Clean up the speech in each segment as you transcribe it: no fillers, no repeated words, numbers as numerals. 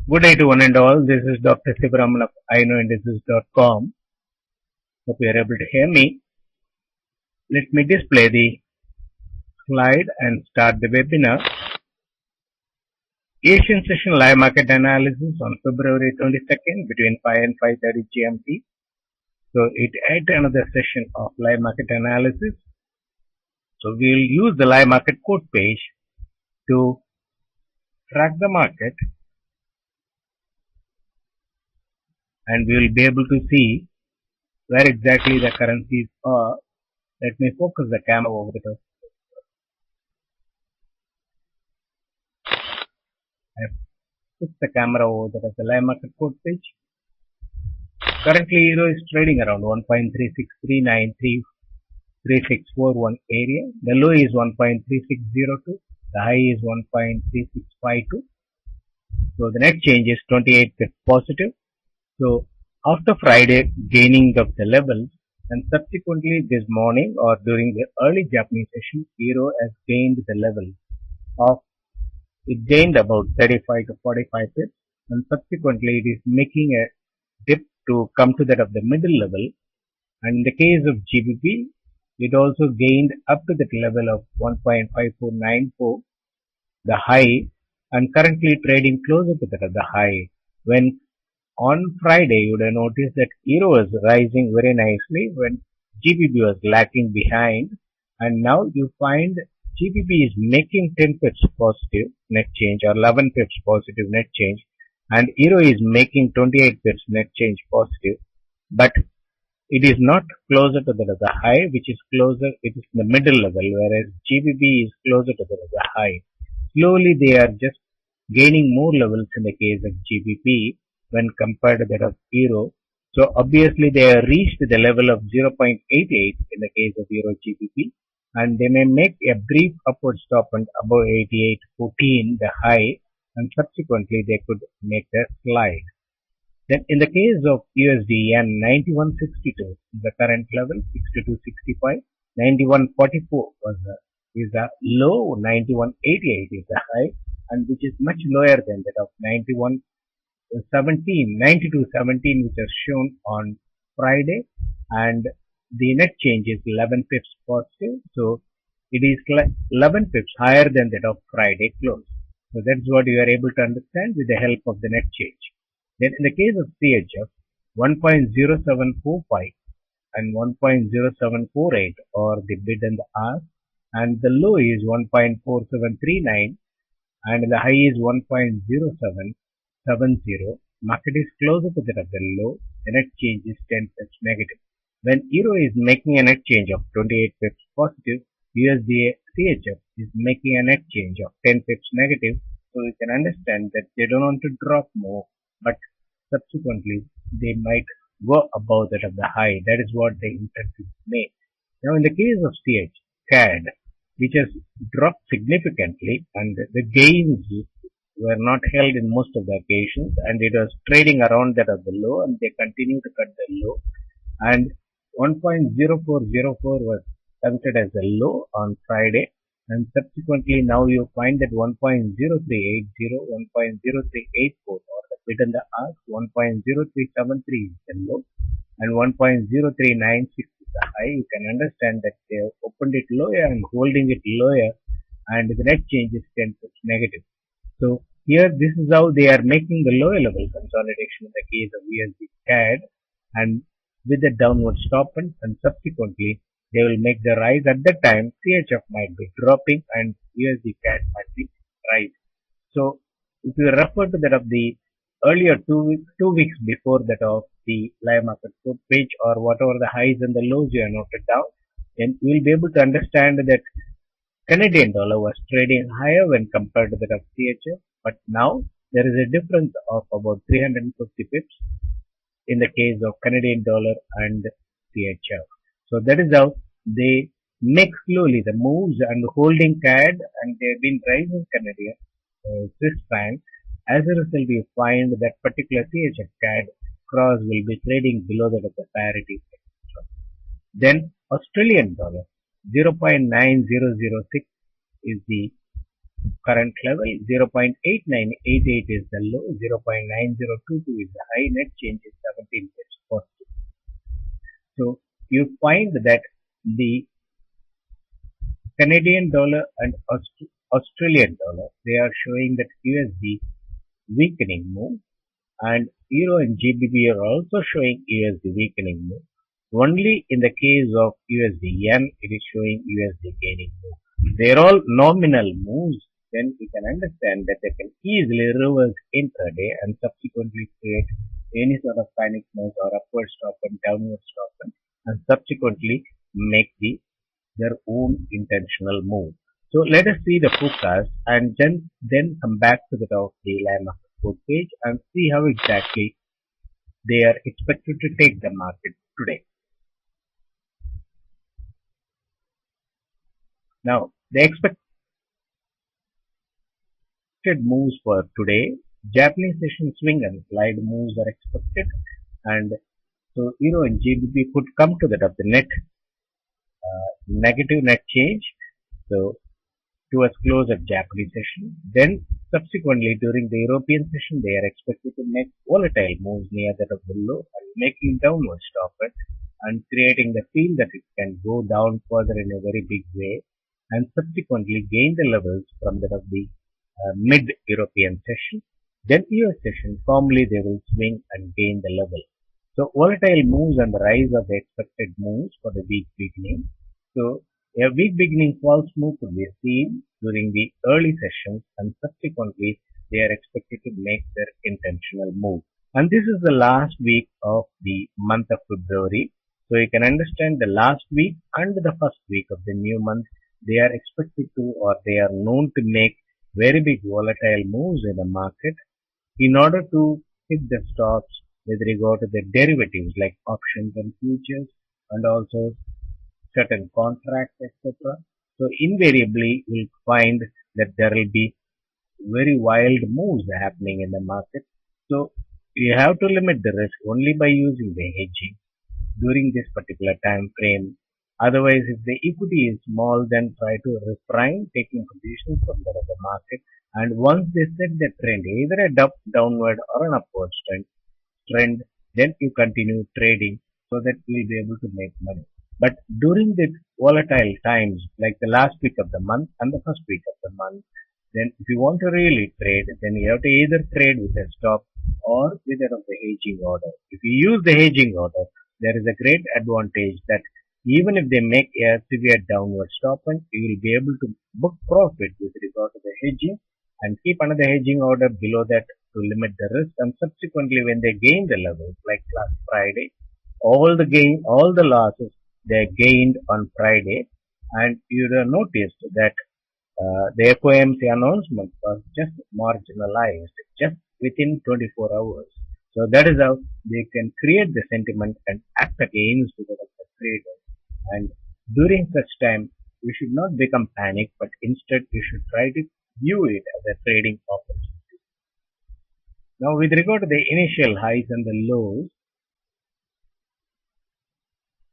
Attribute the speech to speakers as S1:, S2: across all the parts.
S1: Good day to one and all. This is Dr. Sivaraman of iknowindices.com. Hope you are able to hear me. Let me display the slide and start the webinar. Asian session live market analysis on February 22nd between 5 and 5:30 GMT. So it adds another session of live market analysis. So we will use the live market quote page to track the market, and we will be able to see where exactly the currencies are. Let me focus the camera over the top. I put the camera over the live market quote page. Currently, euro is trading around 1.363933641 area. The low is 1.3602. The high is 1.3652. So the net change is 28 pips positive. So after Friday gaining of the levels, and subsequently this morning or during the early Japanese session, euro has gained the level of, it gained about 35 to 45 pips, and subsequently it is making a dip to come to that of the middle level. And in the case of GBP, it also gained up to that level of 1.5494, the high, and currently trading closer to that of the high. When on Friday, you would have noticed that euro was rising very nicely when GBP was lagging behind, and now you find GBP is making 10 pips positive net change or 11 pips positive net change, and euro is making 28 pips net change positive, but it is not closer to the high, which is closer, it is in the middle level, whereas GBP is closer to the high. Slowly they are just gaining more levels in the case of GBP when compared to that of euro. So obviously they have reached the level of 0.88 in the case of euro GBP, and they may make a brief upward stop and above 88.14 the high, and subsequently they could make a slide. Then in the case of USD yen, 91.62 is the current level, 62.65, 91.44 is the low, 91.88 is the high, and which is much lower than that of 92.17 which is shown on Friday, and the net change is 11 pips positive, so it is 11 pips higher than that of Friday close. So that's what you are able to understand with the help of the net change. Then in the case of CHF, 1.0745 and 1.0748 are the bid and the ask, and the low is 1.4739 and the high is 1.0770. Market is closer to that of the low. The net change is 10 pips negative. When euro is making a net change of 28 pips positive, USD CHF is making a net change of 10 pips negative. So you can understand that they don't want to drop more, but subsequently they might go above that of the high. That is what the intent is made. Now in the case of CAD, which has dropped significantly, and the gains were not held in most of the occasions, and it was trading around that of the low, and they continue to cut the low, and 1.0404 was considered as a low on Friday, and subsequently now you find that 1.0380, 1.0384 or the bid and the ask, 1.0373 is the low, and 1.0396 is the high. You can understand that they have opened it lower and holding it lower, and the net change is 10 pips negative. So here this is how they are making the lower level consolidation in the case of USD CAD, and with the downward stop and subsequently they will make the rise. At that time CHF might be dropping and USD CAD might be rising. So if you refer to that of the earlier 2 weeks before that of the live market quote page, or whatever the highs and the lows you have noted down, then you will be able to understand that Canadian dollar was trading higher when compared to that of CHF, but now there is a difference of about 350 pips in the case of Canadian dollar and CHF. So that is how they make slowly the moves and holding CAD, and they have been rising Canadian Swiss franc. As a result, you find that particular CHF CAD cross will be trading below that of the parity. Then Australian dollar, 0.9006 is the current level, 0.8988 is the low, 0.9022 is the high, net change is 17 pips positive. So you find that the Canadian dollar and Australian dollar, they are showing that USD weakening move, and Euro and GBP are also showing USD weakening move. Only in the case of USD Yen, it is showing USD gaining move. They are all nominal moves. Then we can understand that they can easily reverse intraday and subsequently create any sort of panic move or upward stop and downward stop and subsequently make their own intentional move. So let us see the forecast and then come back to the top of the line of the food page and see how exactly they are expected to take the market today. Now, the expected moves for today, Japanese session swing and slide moves are expected, and so Euro and GBP could come to the net negative net change. So towards close of Japanese session. Then subsequently during the European session, they are expected to make volatile moves near that of the low and making downward stop it and creating the feel that it can go down further in a very big way and subsequently gain the levels from that of the mid-European session. Then US session, formally they will swing and gain the level. So volatile moves and the rise of the expected moves for the week beginning. So a week beginning false move could be seen during the early sessions and subsequently they are expected to make their intentional move. And this is the last week of the month of February. So you can understand the last week and the first week of the new month, they are expected to or they are known to make very big volatile moves in the market in order to hit the stops with regard to the derivatives like options and futures and also certain contracts, etc. So invariably you'll find that there will be very wild moves happening in the market. So you have to limit the risk only by using the hedging during this particular time frame. Otherwise, if the equity is small, then try to refrain taking positions from the other market. And once they set the trend, either a downward or an upward trend, then you continue trading so that you will be able to make money. But during the volatile times, like the last week of the month and the first week of the month, then if you want to really trade, then you have to either trade with a stop or with that of the hedging order. If you use the hedging order, there is a great advantage that even if they make a severe downward stop, you will be able to book profit with regard to the hedging and keep another hedging order below that to limit the risk. And subsequently, when they gain the levels, like last Friday, all the losses they gained on Friday, and you have noticed that the FOMC announcement was just marginalized just within 24 hours. So that is how they can create the sentiment and act against the traders. And during such time, we should not become panic, but instead we should try to view it as a trading opportunity. Now, with regard to the initial highs and the lows,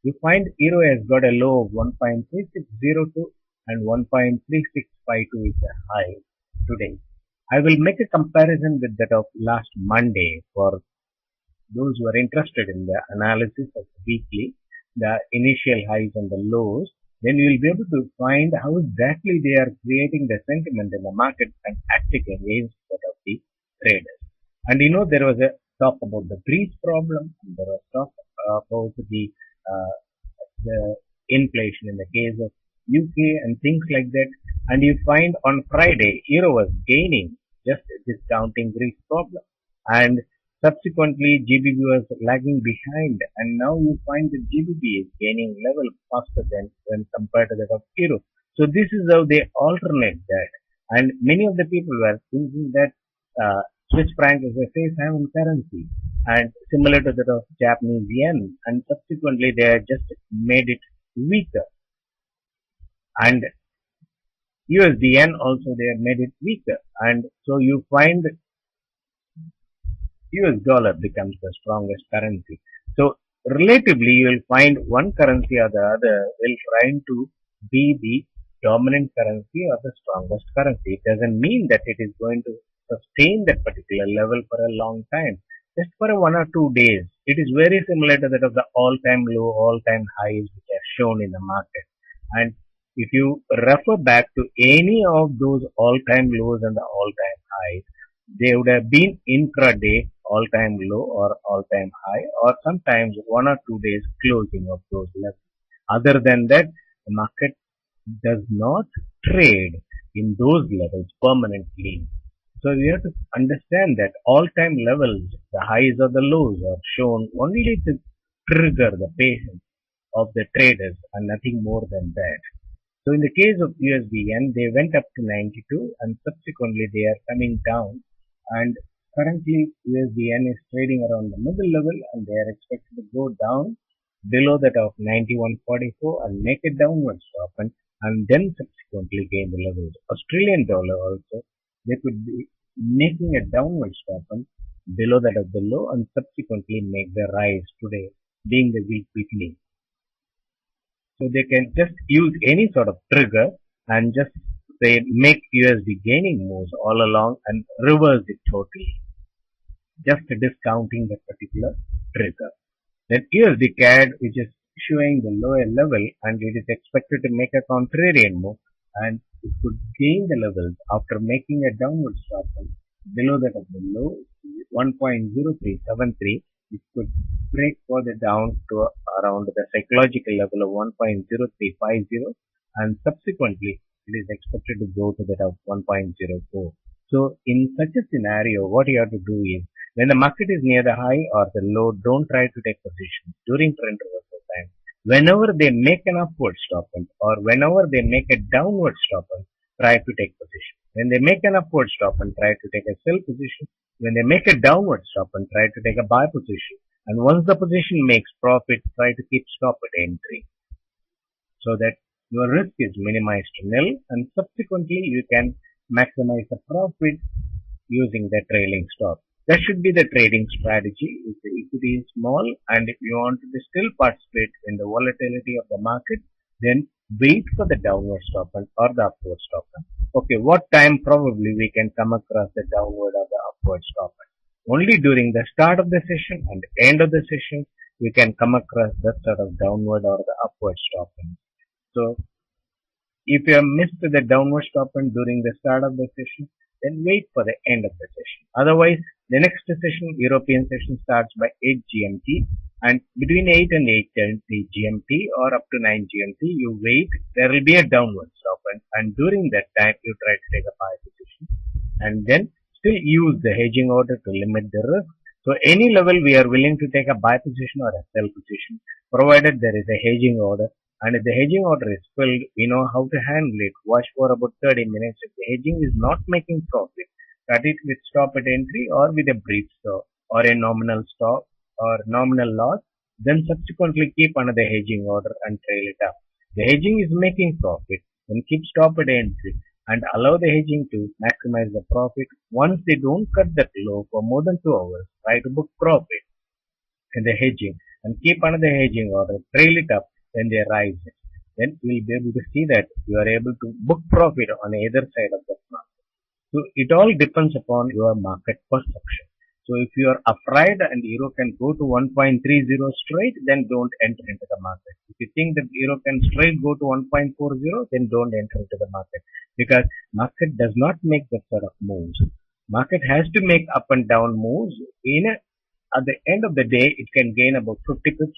S1: you find Euro has got a low of 1.3602 and 1.3652 is a high today. I will make a comparison with that of last Monday for those who are interested in the analysis of weekly, the initial highs and the lows. Then you will be able to find how exactly they are creating the sentiment in the market and acting against that of the traders. And there was a talk about the Greece problem, and there was talk about the inflation in the case of UK and things like that. And you find on Friday, Euro was gaining, just discounting Greece problem. And subsequently, GBP was lagging behind. And now you find that GBP is gaining level faster than when compared to that of Euro. So this is how they alternate that. And many of the people were thinking that Swiss franc is a safe haven currency and similar to that of Japanese yen, and subsequently they have just made it weaker. And USD yen also they have made it weaker, and so you find US dollar becomes the strongest currency. So relatively you will find one currency or the other will try to be the dominant currency or the strongest currency. It doesn't mean that it is going to sustain that particular level for a long time. Just for 1 or 2 days, it is very similar to that of the all-time low, all-time highs which are shown in the market. And if you refer back to any of those all-time lows and the all-time highs, they would have been intraday all-time low or all-time high, or sometimes 1 or 2 days closing of those levels. Other than that, the market does not trade in those levels permanently. So we have to understand that all-time levels, the highs or the lows, are shown only to trigger the patience of the traders and nothing more than that. So in the case of USD yen, they went up to 92 and subsequently they are coming down, and currently USD yen is trading around the middle level and they are expected to go down below that of 91.44 and make a downward stop and then subsequently gain the levels. Australian dollar also, they could be making a downward stop below that of the low and subsequently make the rise today, being the week beginning. So they can just use any sort of trigger and just say make USD gaining moves all along and reverse it totally, just discounting that particular trigger. Then USD CAD, which is showing the lower level and it is expected to make a contrarian move and it could gain the levels after making a downward stop below that of the low 1.0373. It could break further down to around the psychological level of 1.0350 and subsequently it is expected to go to that of 1.04. So in such a scenario, what you have to do is when the market is near the high or the low, don't try to take positions during trend reversal time. Whenever they make an upward stop or whenever they make a downward stop, try to take position. When they make an upward stop and try to take a sell position. When they make a downward stop and try to take a buy position. And once the position makes profit, try to keep stop at entry so that your risk is minimized to nil and subsequently you can maximize the profit using the trailing stop. That should be the trading strategy. If the equity is small and if you want to still participate in the volatility of the market, then wait for the downward stop or the upward stop. Okay, what time probably we can come across the downward or the upward stop? Only during the start of the session and end of the session, we can come across that sort of downward or the upward stop. So, if you have missed the downward stop during the start of the session, then wait for the end of the session. Otherwise, the next session, European session, starts by 8 GMT and between 8 and 8:30 GMT or up to 9 GMT, you wait. There will be a downward stop and during that time, you try to take a buy position and then still use the hedging order to limit the risk. So any level we are willing to take a buy position or a sell position, provided there is a hedging order. And if the hedging order is filled, we know how to handle it. Watch for about 30 minutes. If the hedging is not making profit, cut it with stop at entry or with a brief stop or a nominal stop or nominal loss. Then subsequently keep another hedging order and trail it up. The hedging is making profit, then keep stop at entry and allow the hedging to maximize the profit. Once they don't cut that low for more than 2 hours, try to book profit in the hedging and keep another hedging order, trail it up when they rise. Then you will be able to see that you are able to book profit on either side of the market. So it all depends upon your market perception. So if you are afraid and euro can go to 1.30 straight, then don't enter into the market. If you think that euro can straight go to 1.40, then don't enter into the market because market does not make that sort of moves. Market has to make up and down moves. At the end of the day, it can gain about 50 pips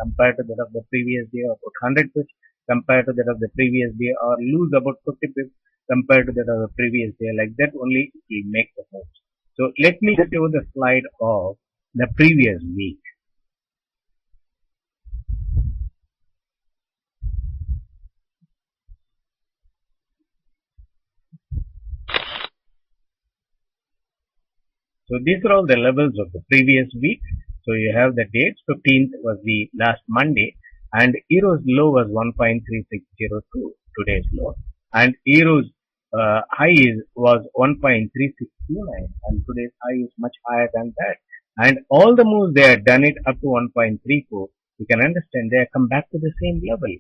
S1: compared to that of the previous day, or about 100 pips compared to that of the previous day, or lose about 50 pips compared to that of the previous day. Like that only it will make the moves. So let me show the slide of the previous week. So these are all the levels of the previous week. So you have the dates. 15th was the last Monday and Euro's low was 1.3602, today's low. And Euro's high was 1.3629 and today's high is much higher than that. And all the moves they have done it up to 1.34. You can understand they have come back to the same level.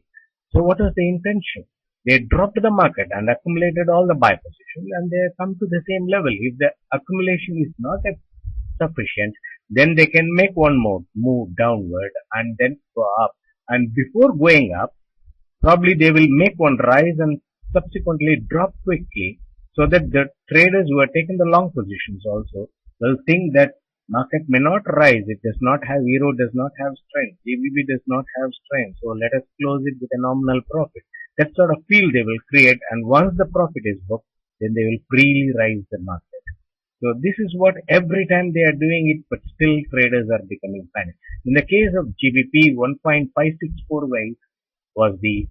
S1: So what was the intention? they dropped the market and accumulated all the buy positions and they come to the same level. If the accumulation is not sufficient, then they can make one more move downward and then go up. And before going up, probably they will make one rise and subsequently drop quickly so that the traders who are taking the long positions also will think that market may not rise. It does not have, euro does not have strength. GBP does not have strength. So let us close it with a nominal profit. That sort of feel they will create, and once the profit is booked, then they will freely rise the market. So this is what every time they are doing it, but still traders are becoming panic. In the case of GBP, 1.564 was the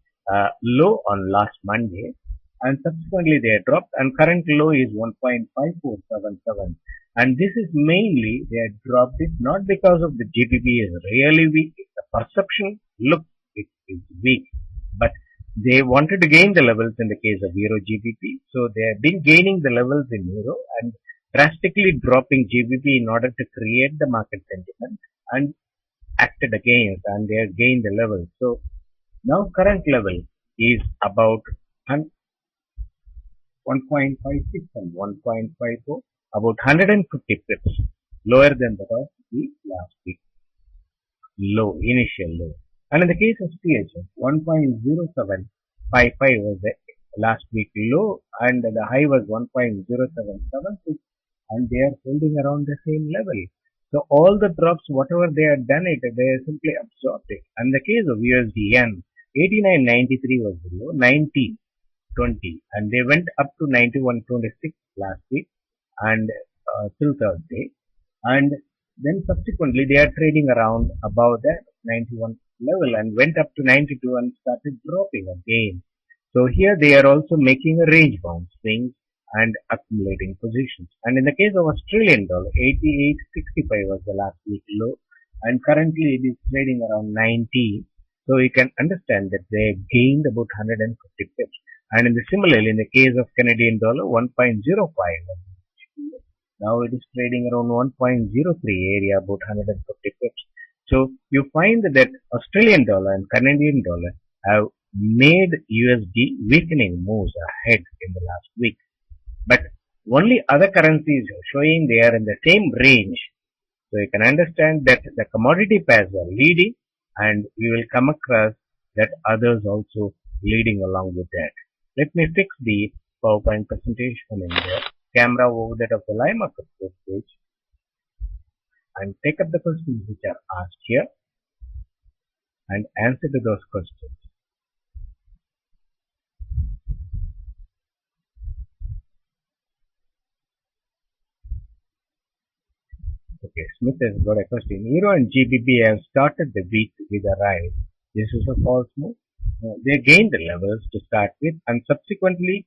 S1: low on last Monday, and subsequently they dropped, and current low is 1.5477. And this is mainly they had dropped it not because of the GBP is really weak. The perception looks it is weak, but they wanted to gain the levels in the case of Euro GBP. So they have been gaining the levels in Euro and drastically dropping GBP in order to create the market sentiment and acted against, and they have gained the levels. So now current level is about 1.56 and 1.54, about 150 pips lower than that of the last week low, initial low. And in the case of CHF, 1.0755 was the last week low and the high was 1.0776, and they are holding around the same level. So all the drops, whatever they had done it, they simply absorbed it. And the case of USD yen, 89.93 was the low, 90.20, and they went up to 91.26 last week and till Thursday, and then subsequently they are trading around above that 91 level and went up to 92 and started dropping again. So here they are also making a range bound swings and accumulating positions. And in the case of Australian dollar, 88.65 was the last week low, and currently it is trading around 90. So you can understand that they gained about 150 pips. And similarly, in the case of Canadian dollar, 1.05. Now it is trading around 1.03 area, about 150 pips. So you find that Australian dollar and Canadian dollar have made USD weakening moves ahead in the last week. But only other currencies are showing they are in the same range. So you can understand that the commodity pairs are leading, and we will come across that others also leading along with that. Let me fix the PowerPoint presentation in the camera over that of the live market page and take up the questions which are asked here and answer to those questions. Okay, Smith has got a question. Euro and GBP have started the week with a rise. This is a false move. They gained the levels to start with, and subsequently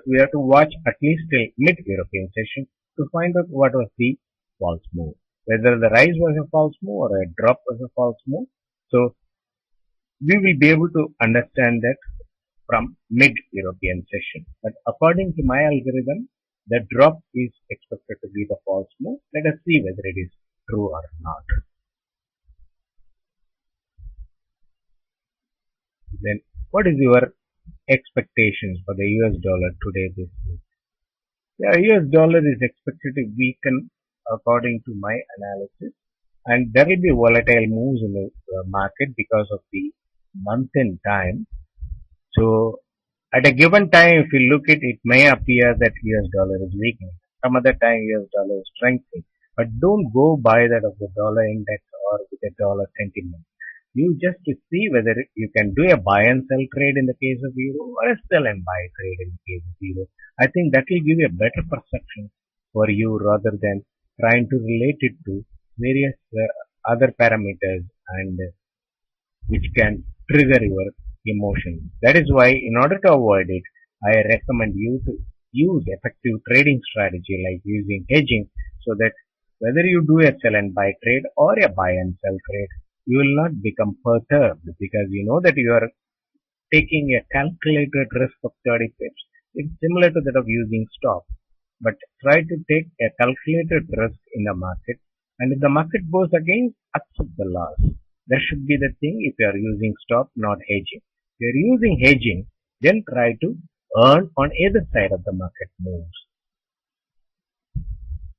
S1: we have to watch at least till mid-European session to find out what was the false move. Whether the rise was a false move or a drop was a false move. So we will be able to understand that from mid-European session. But according to my algorithm, the drop is expected to be the false move. Let us see whether it is true or not. Then what is your expectations for the US dollar today this week? The US dollar is expected to weaken according to my analysis, and there will be volatile moves in the market because of the month in time. So at a given time, if you look at it, may appear that US dollar is weakening. Some other time US dollar is strengthening. But don't go by that of the dollar index or with the dollar sentiment. You just to see whether you can do a buy and sell trade in the case of euro or a sell and buy trade in the case of euro. I think that will give you a better perception for you rather than trying to relate it to various other parameters and which can trigger your emotions. That is why in order to avoid it, I recommend you to use effective trading strategy like using hedging, so that whether you do a sell and buy trade or a buy and sell trade, you will not become perturbed because you know that you are taking a calculated risk of 30 pips. It's similar to that of using stop. But try to take a calculated risk in the market, and if the market goes against, accept the loss. That should be the thing if you are using stop, not hedging. If you are using hedging, then try to earn on either side of the market moves.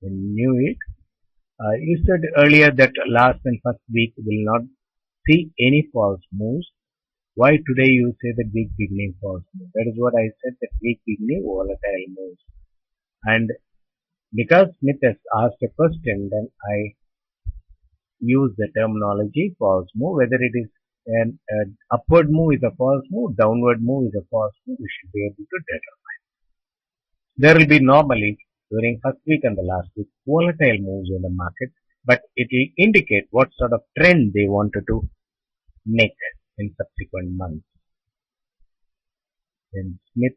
S1: When you knew it, you said earlier that last and first week will not see any false moves. Why today you say that week beginning false move? That is what I said, that week beginning volatile moves. And because Smith has asked a question, then I use the terminology false move. Whether it is an upward move is a false move, downward move is a false move, we should be able to determine. There will be normally during first week and the last week volatile moves in the market, but it will indicate what sort of trend they wanted to make in subsequent months. In Smith,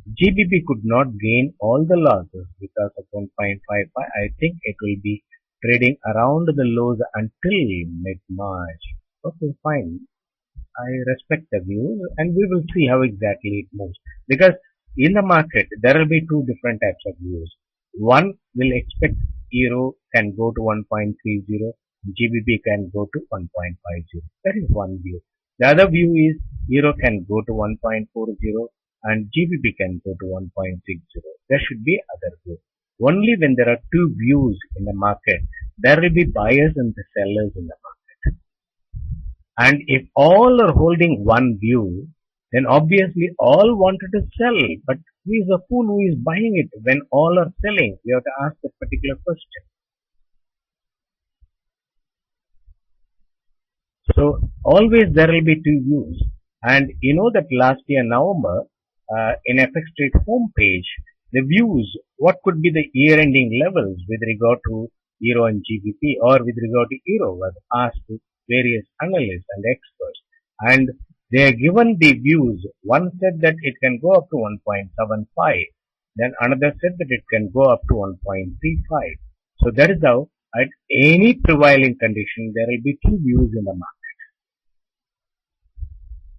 S1: GBP could not gain all the losses because of 1.55. I think it will be trading around the lows until mid-March. Okay, fine. I respect the view and we will see how exactly it moves. Because in the market, there will be two different types of views. One will expect Euro can go to 1.30, GBP can go to 1.50. That is one view. The other view is Euro can go to 1.40 and GBP can go to 1.60. There should be other view. Only when there are two views in the market, there will be buyers and the sellers in the market. And if all are holding one view, then obviously all wanted to sell. But who is a fool who is buying it when all are selling? We have to ask that particular question. So always there will be two views. And you know that last year November, in FX Trade homepage, the views, what could be the year-ending levels with regard to Euro and GBP or with regard to Euro was asked to various analysts and experts. And they are given the views. One said that it can go up to 1.75. Then another said that it can go up to 1.35. So that is how at any prevailing condition there will be two views in the market.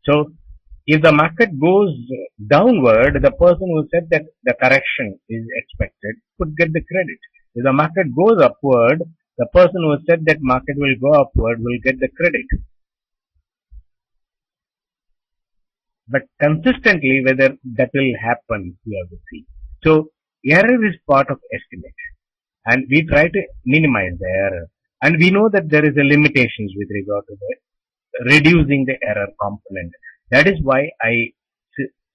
S1: So if the market goes downward, the person who said that the correction is expected could get the credit. If the market goes upward, the person who said that market will go upward will get the credit. But consistently, whether that will happen, we have to see. So error is part of estimate, and we try to minimize the error. And we know that there is a limitations with regard to the reducing the error component. That is why I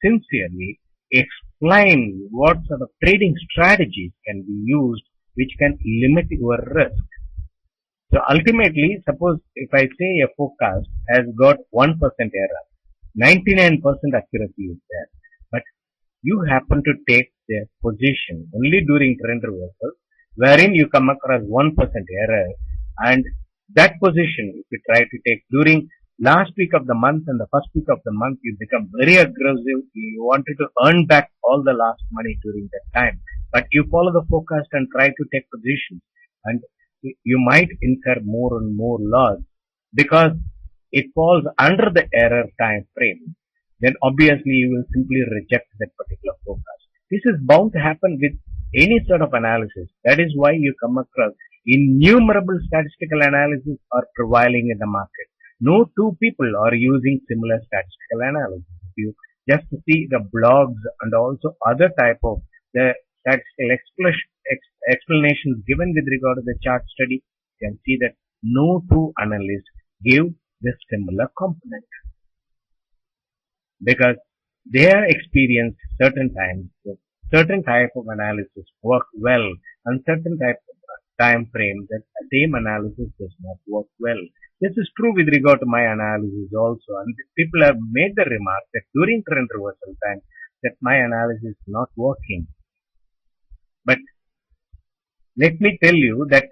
S1: sincerely explain what sort of trading strategies can be used which can limit your risk. So ultimately, suppose if I say a forecast has got 1% error, 99% accuracy is there, but you happen to take the position only during trend reversal, wherein you come across 1% error, and that position, if you try to take during last week of the month and the first week of the month, you become very aggressive. You wanted to earn back all the lost money during that time, but you follow the forecast and try to take positions, and you might incur more and more loss because it falls under the error time frame. Then obviously you will simply reject that particular forecast. This is bound to happen with any sort of analysis. That is why you come across innumerable statistical analysis are prevailing in the market. No two people are using similar statistical analysis. If you just see the blogs and also other type of the statistical explanations given with regard to the chart study, you can see that no two analysts give this similar component. Because they have experienced certain times, certain type of analysis work well, and certain type of time frame that same analysis does not work well. This is true with regard to my analysis also, and people have made the remark that during trend reversal time that my analysis is not working. But let me tell you that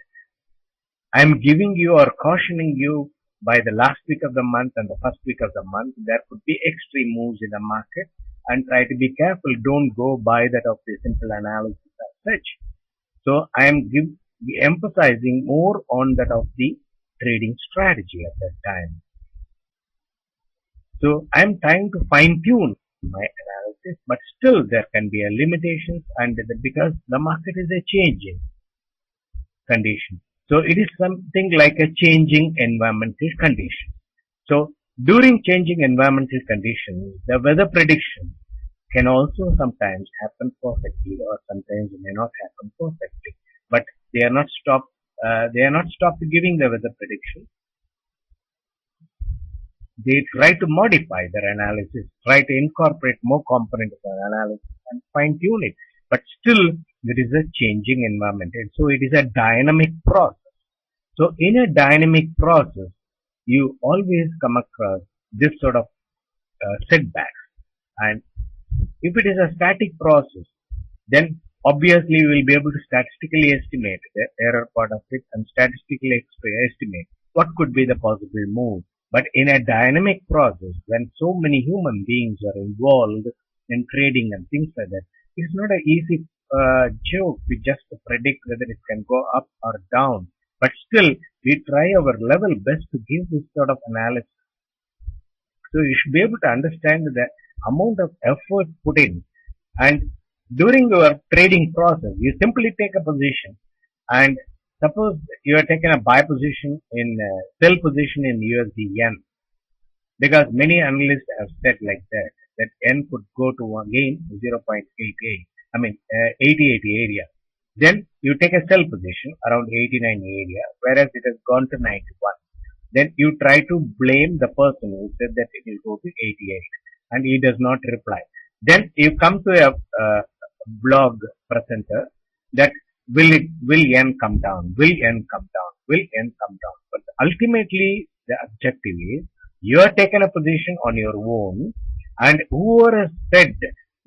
S1: I am giving you or cautioning you by the last week of the month and the first week of the month, there could be extreme moves in the market, and try to be careful. Don't go by that of the simple analysis as such. So I am emphasizing more on that of the trading strategy at that time. So I am trying to fine tune my analysis, but still there can be a limitations, and because the market is a changing condition. So it is something like a changing environmental condition. So During changing environmental conditions, the weather prediction can also sometimes happen perfectly or sometimes may not happen perfectly. But they are not stopped. They are not stopped giving the weather prediction. They try to modify their analysis, try to incorporate more components of analysis and fine tune it. But still, it is a changing environment. And so it is a dynamic process. So in a dynamic process, you always come across this sort of setbacks. And if it is a static process, then obviously we will be able to statistically estimate the error part of it and statistically estimate what could be the possible move. But in a dynamic process, when so many human beings are involved in trading and things like that, it's not an easy joke to just predict whether it can go up or down. But still, we try our level best to give this sort of analysis. So you should be able to understand the amount of effort put in. And during your trading process, you simply take a position and suppose you are taking a buy position in sell position in USD yen, because many analysts have said like that yen could go to again 0.88, 80 area. Then you take a sell position around 89 area, whereas it has gone to 91. Then you try to blame the person who said that it will go to 88 and he does not reply. Then you come to a blog presenter that will yen come down, will yen come down, will yen come down. But ultimately the objective is you are taken a position on your own, and whoever has said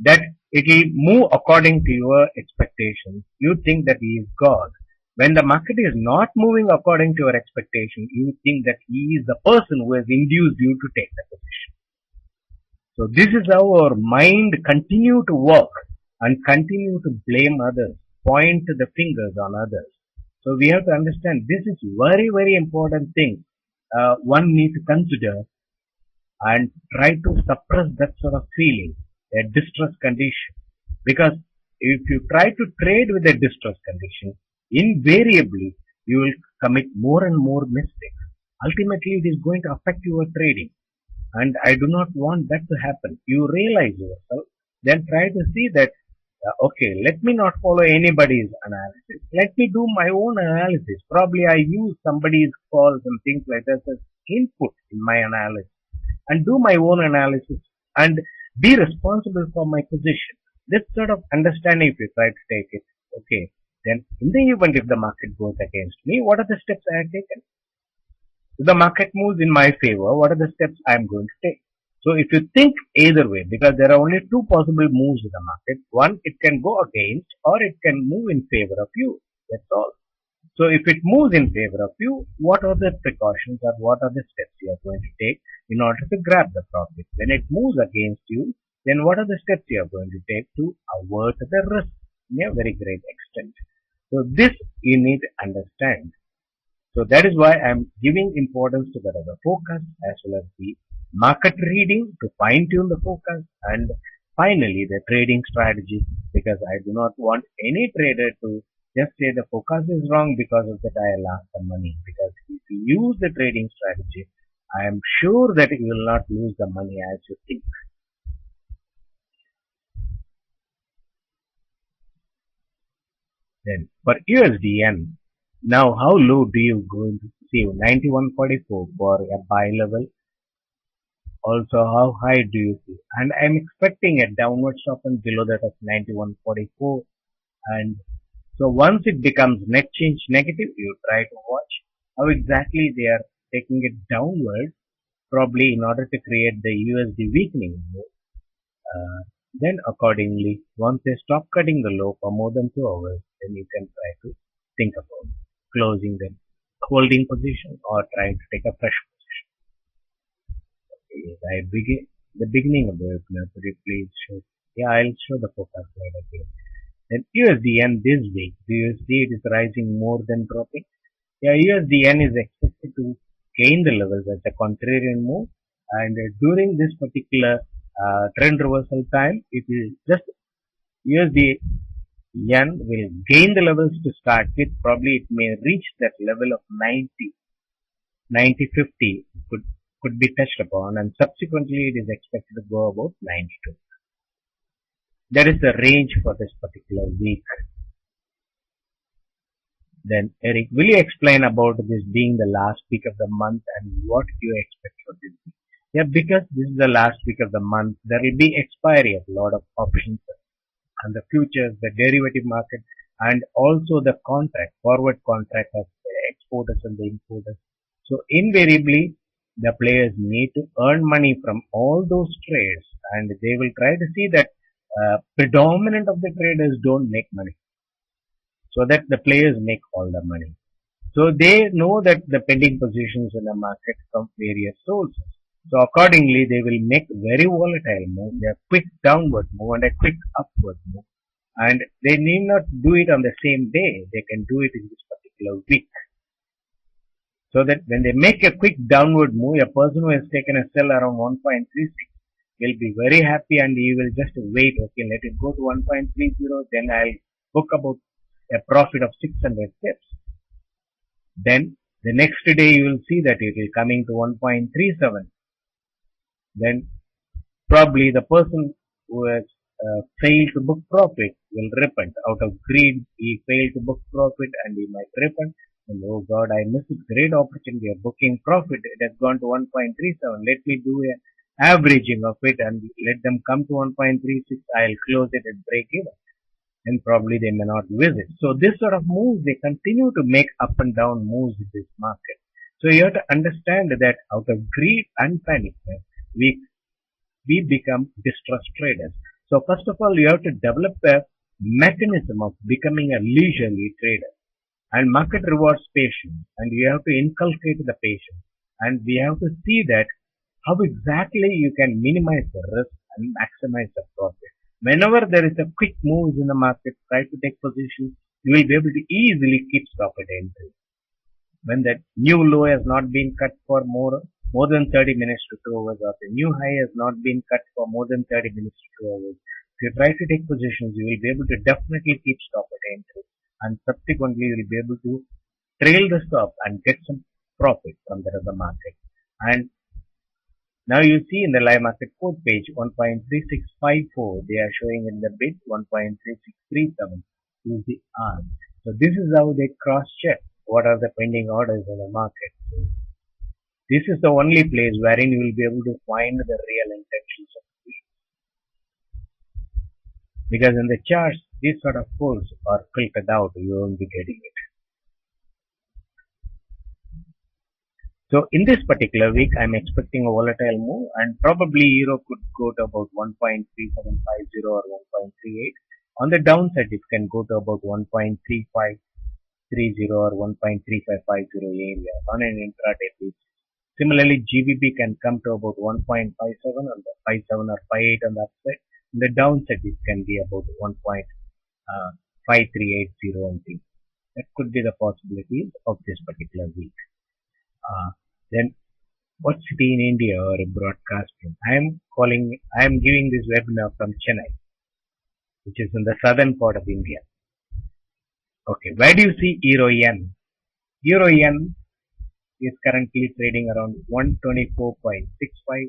S1: that it will move according to your expectations, you think that he is God. When the market is not moving according to your expectation, you think that he is the person who has induced you to take the position. So this is how our mind continue to work and continue to blame others, point the fingers on others. So we have to understand this is very, very important thing. One needs to consider and try to suppress that sort of feeling, a distress condition. Because if you try to trade with a distress condition, invariably you will commit more and more mistakes. Ultimately, it is going to affect your trading. And I do not want that to happen. You realize yourself, then try to see that, okay, let me not follow anybody's analysis. Let me do my own analysis. Probably I use somebody's calls and things like that as input in my analysis and do my own analysis and be responsible for my position. This sort of understanding, if you try to take it, okay, then in the event if the market goes against me, what are the steps I have taken? If the market moves in my favor, what are the steps I am going to take? So if you think either way, because there are only two possible moves in the market, one, it can go against or it can move in favor of you. That's all. So if it moves in favor of you, what are the precautions or what are the steps you are going to take in order to grab the profit? When it moves against you, then what are the steps you are going to take to avert the risk in a very great extent? So this you need to understand. So that is why I am giving importance to the forecast as well as the market reading to fine tune the forecast, and finally the trading strategy, because I do not want any trader to just say the forecast is wrong because of that I lost the money. Because if you use the trading strategy, I am sure that you will not lose the money as you think. Then for USDN, now how low do you go to see? 91.44 for a buy level. Also, how high do you see? And I'm expecting a downward soften below that of 91.44. And so once it becomes net change negative, you try to watch how exactly they are taking it downward, probably in order to create the USD weakening move. Then accordingly, once they stop cutting the low for more than 2 hours, then you can try to think about closing the holding position or trying to take a fresh position. Okay, I begin the beginning of the webinar. Could you please show? Yeah, I'll show the forecast slide again. Then USDN this week, do you see it is rising more than dropping? Yeah, USDN is expected to gain the levels as a contrarian move, and during this particular trend reversal time, it is just USD yen will gain the levels to start with. Probably it may reach that level of 90, 50. It could could be touched upon, and subsequently it is expected to go about 92. That is the range for this particular week. Then, Eric, will you explain about this being the last week of the month and what you expect for this week? Yeah, because this is the last week of the month, there will be expiry of a lot of options and the futures, the derivative market, and also the contract, forward contract of the exporters and the importers. So invariably, the players need to earn money from all those trades, and they will try to see that predominant of the traders don't make money, so that the players make all the money. So they know that the pending positions in the market from various sources. So accordingly, they will make very volatile move, a quick downward move and a quick upward move. And they need not do it on the same day. They can do it in this particular week. So that when they make a quick downward move, a person who has taken a sell around 1.36 will be very happy and he will just wait. Okay, let it go to 1.30, then I'll book about a profit of 600 pips. Then the next day you will see that it will coming to 1.37. Then probably the person who has failed to book profit will repent. Out of greed, he failed to book profit and he might repent. And oh God, I missed a great opportunity of booking profit. It has gone to 1.37. Let me do an averaging of it and let them come to 1.36. I'll close it at break even. And probably they may not visit. So this sort of moves, they continue to make up and down moves in this market. So you have to understand that out of greed and panic, we become distressed traders. So first of all, you have to develop a mechanism of becoming a leisurely trader. And market rewards patience, and you have to inculcate the patience. And we have to see that how exactly you can minimize the risk and maximize the profit. Whenever there is a quick move in the market, try to take position. You will be able to easily keep stop at entry. When that new low has not been cut for more than 30 minutes to 2 hours, or the new high has not been cut for more than 30 minutes to 2 hours, if you try to take positions, you will be able to definitely keep stop at entry. And subsequently, you will be able to trail the stop and get some profit from the other market. And now you see in the live market quote page 1.3654, they are showing in the bid 1.3637 is the arm. So this is how they cross check what are the pending orders in the market. So this is the only place wherein you will be able to find the real intentions of the trade. Because in the charts, these sort of calls are filtered out, you won't be getting it. So in this particular week, I'm expecting a volatile move and probably euro could go to about 1.3750 or 1.38. On the downside, it can go to about 1.3530 or 1.3550 area on an intraday basis. Similarly, GBP can come to about 1.57 on the 57 or 58 on the upside. On the downside, it can be about 1.5380 and things. That could be the possibilities of this particular week. Then what city in India or broadcasting? I am giving this webinar from Chennai, which is in the southern part of India. Okay, where do you see Euro Yen? Euro Yen is currently trading around 124.65,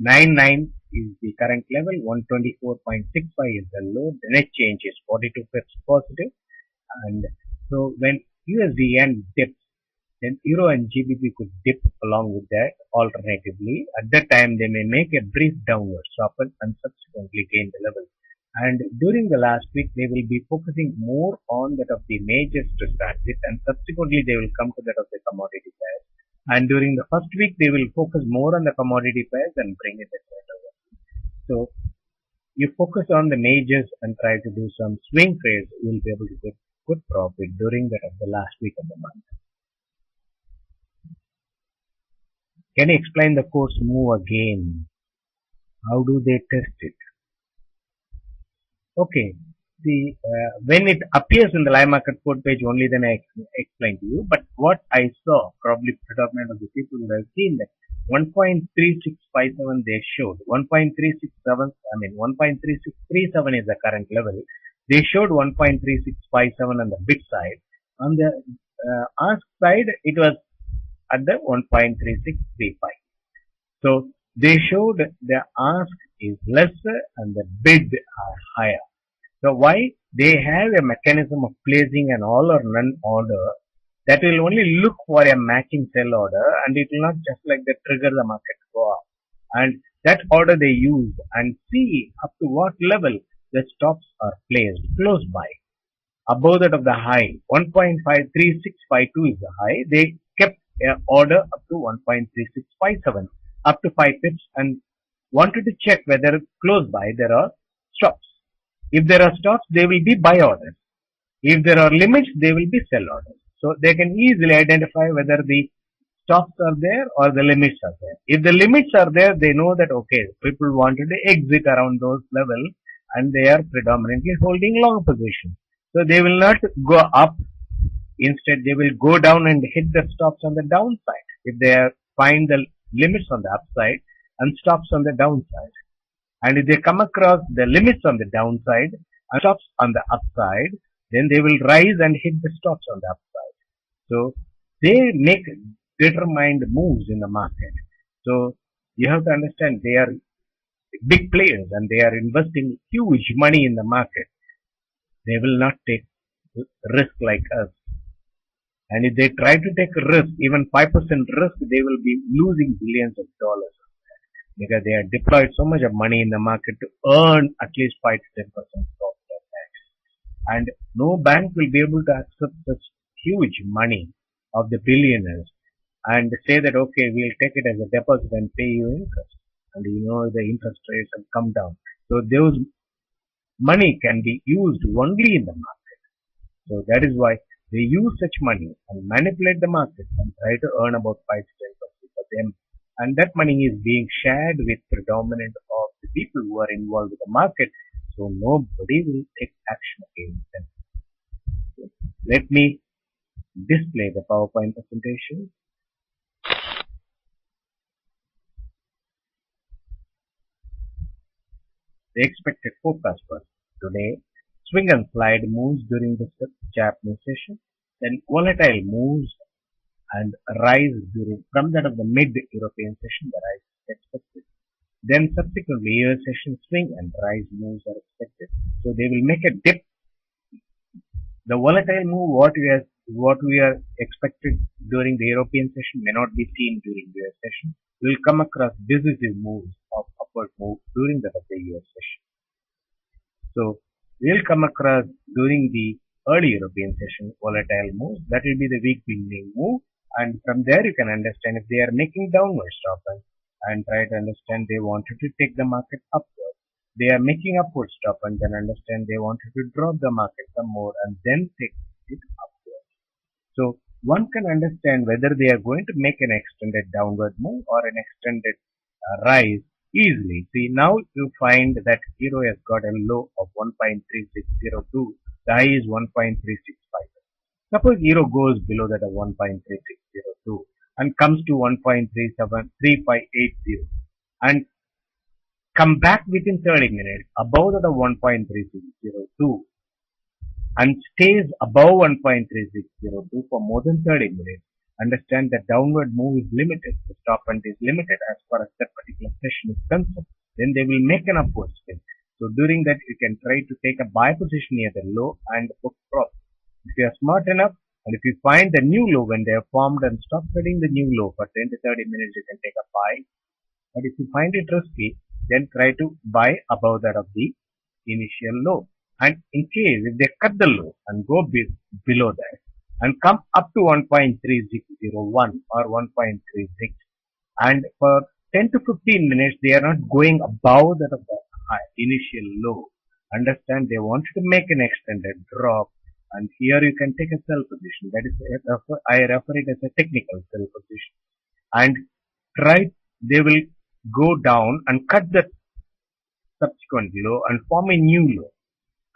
S1: 124.99 is the current level, 124.65 is the low. The net change is 42 pips positive. And so when USD Yen dips, then Euro and GBP could dip along with that. Alternatively, at that time they may make a brief downward soften and subsequently gain the level. And during the last week, they will be focusing more on that of the majors to start with, and subsequently they will come to that of the commodity pairs. And during the first week, they will focus more on the commodity pairs and bring it at that level. So you focus on the majors and try to do some swing trades, you will be able to get good profit during that of the last week of the month. Can you explain the course move again? How do they test it? Okay, see, when it appears in the live market quote page only, then I explain to you. But what I saw, probably predominant of the people would have seen that 1.3657 they showed. 1.367 is the current level. They showed 1.3657 on the bid side. On the ask side, it was at the 1.3635. So they showed the ask is lesser and the bid are higher. So why? They have a mechanism of placing an all or none order that will only look for a matching sell order, and it will not just like that trigger the market to go up. And that order they use and see up to what level the stops are placed close by. Above that of the high, 1.53652 is the high. They kept an order up to 1.3657, up to 5 pips, and wanted to check whether close by there are stops. If there are stops, they will be buy orders. If there are limits, they will be sell orders. So they can easily identify whether the stops are there or the limits are there. If the limits are there, they know that okay, people wanted to exit around those levels and they are predominantly holding long position. So they will not go up. Instead, they will go down and hit the stops on the downside. If they find the limits on the upside and stops on the downside. And if they come across the limits on the downside and stops on the upside, then they will rise and hit the stops on the upside. So they make determined moves in the market. So you have to understand they are big players and they are investing huge money in the market. They will not take risk like us. And if they try to take risk, even 5% risk, they will be losing billions of dollars. Because they have deployed so much of money in the market to earn at least 5 to 10% profit. And no bank will be able to accept such huge money of the billionaires and say that, okay, we'll take it as a deposit and pay you interest. And you know the interest rates have come down. So those money can be used only in the market. So that is why they use such money and manipulate the market and try to earn about 5 to 10% for them. And that money is being shared with predominant of the people who are involved with the market. So nobody will take action against them. So let me display the PowerPoint presentation. The expected forecast for today. Swing and slide moves during the Japanese session. Then volatile moves and rise during from that of the mid-European session, the rise is expected. Then subsequently US session swing and rise moves are expected. So they will make a dip. The volatile move what we are expected during the European session may not be seen during the US session. We will come across decisive moves of upward move during that of the US session. So we will come across during the early European session volatile moves. That will be the weak beginning move. And from there you can understand if they are making downward stop and try to understand they wanted to take the market upward. They are making upward stop and then understand they wanted to drop the market some more and then take it upward. So one can understand whether they are going to make an extended downward move or an extended rise easily. See, now you find that Euro has got a low of 1.3602. The high is 1.365. Suppose Euro goes below that of 1.3602 and comes to 1.373580 and come back within 30 minutes above that of 1.3602 and stays above 1.3602 for more than 30 minutes. Understand that downward move is limited. The stop point is limited as far as that particular session is concerned. Then they will make an upward spin. So during that you can try to take a buy position near the low and book profit. If you are smart enough and if you find the new low when they are formed and stop trading the new low for 10 to 30 minutes, you can take a buy. But if you find it risky, then try to buy above that of the initial low. And in case if they cut the low and go below that and come up to 1.3601 or 1.36 and for 10 to 15 minutes they are not going above that of the initial low. Understand they wanted to make an extended drop. And here you can take a sell position. That is, I refer it as a technical sell position. And they will go down and cut the subsequent low and form a new low.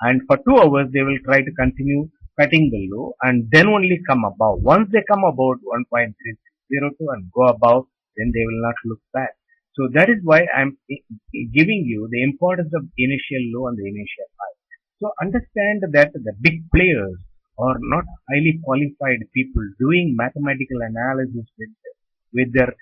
S1: And for 2 hours, they will try to continue cutting the low and then only come above. Once they come above 1.3602 and go above, then they will not look back. So that is why I am giving you the importance of initial low and the initial high. So understand that the big players are not highly qualified people doing mathematical analysis with with their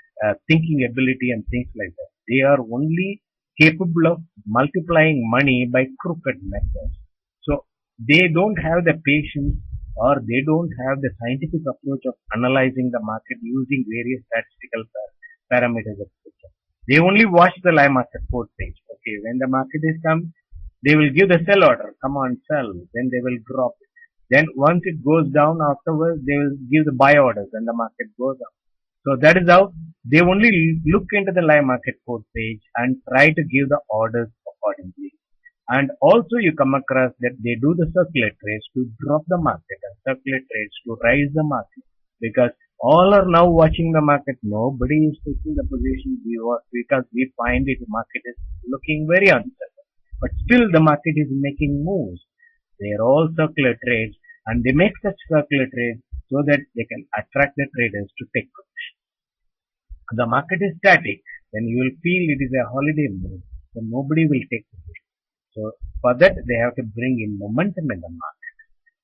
S1: thinking ability and things like that. They are only capable of multiplying money by crooked methods. So they don't have the patience or they don't have the scientific approach of analyzing the market using various statistical parameters, etc. They only watch the live market port page. Okay, when the market is come, they will give the sell order. Come on, sell. Then they will drop it. Then once it goes down, afterwards they will give the buy orders and the market goes up. So that is how they only look into the live market port page and try to give the orders accordingly. And also you come across that they do the circular trades to drop the market and circular trades to rise the market, because all are now watching the market. Nobody is taking the position because we find it market is looking very uncertain. But still the market is making moves. They are all circular trades and they make such circular trades so that they can attract the traders to take position. The market is static, then you will feel it is a holiday move, so nobody will take position. So for that they have to bring in momentum in the market.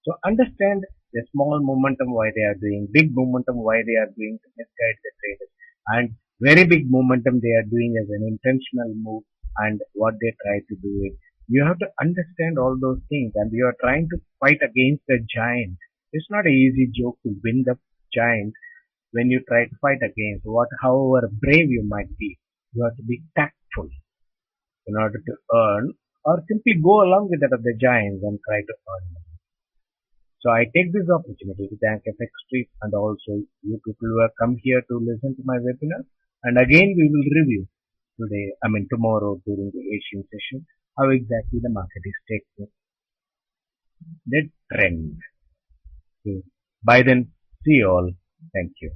S1: So understand the small momentum why they are doing, big momentum why they are doing to misguide the traders, and very big momentum they are doing as an intentional move and what they try to do it. You have to understand all those things, and you are trying to fight against the giant. It's not an easy joke to win the giant when you try to fight against however brave you might be. You have to be tactful in order to earn, or simply go along with that of the giants and try to earn money. So I take this opportunity to thank FX Street and also you people who have come here to listen to my webinar. And again we will review tomorrow during the Asian session how exactly the market is taking the trend. So, by then, see you all. Thank you.